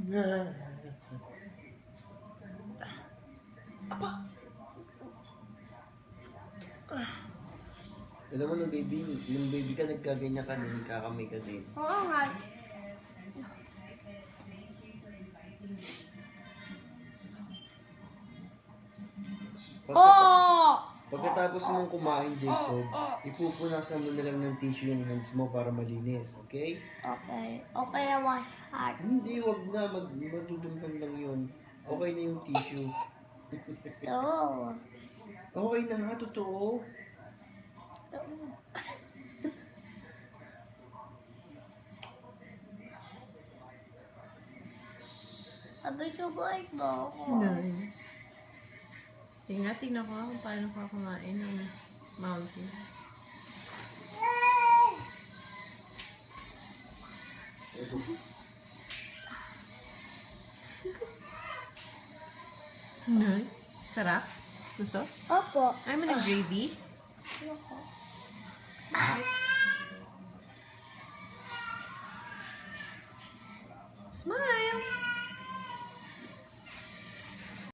Alam mo, nung baby ka, nagkaganyan ka, nagkakamay ka din. Oo nga. Pagkatapos mong kumain, Jacob, ipupunasan mo na lang ng tissue yung hands mo para malinis, okay? Okay. Okay, wash hard. Hindi, wag na. Matutulungan lang yun. Okay na yung tissue. No. Okay na nga, totoo. Sabi subuhin mo ako. Tingnan ko kung paano ka kumain ng mountain. Sarap? Gusto? Opo. Ay mo nag-gravy? Ayoko.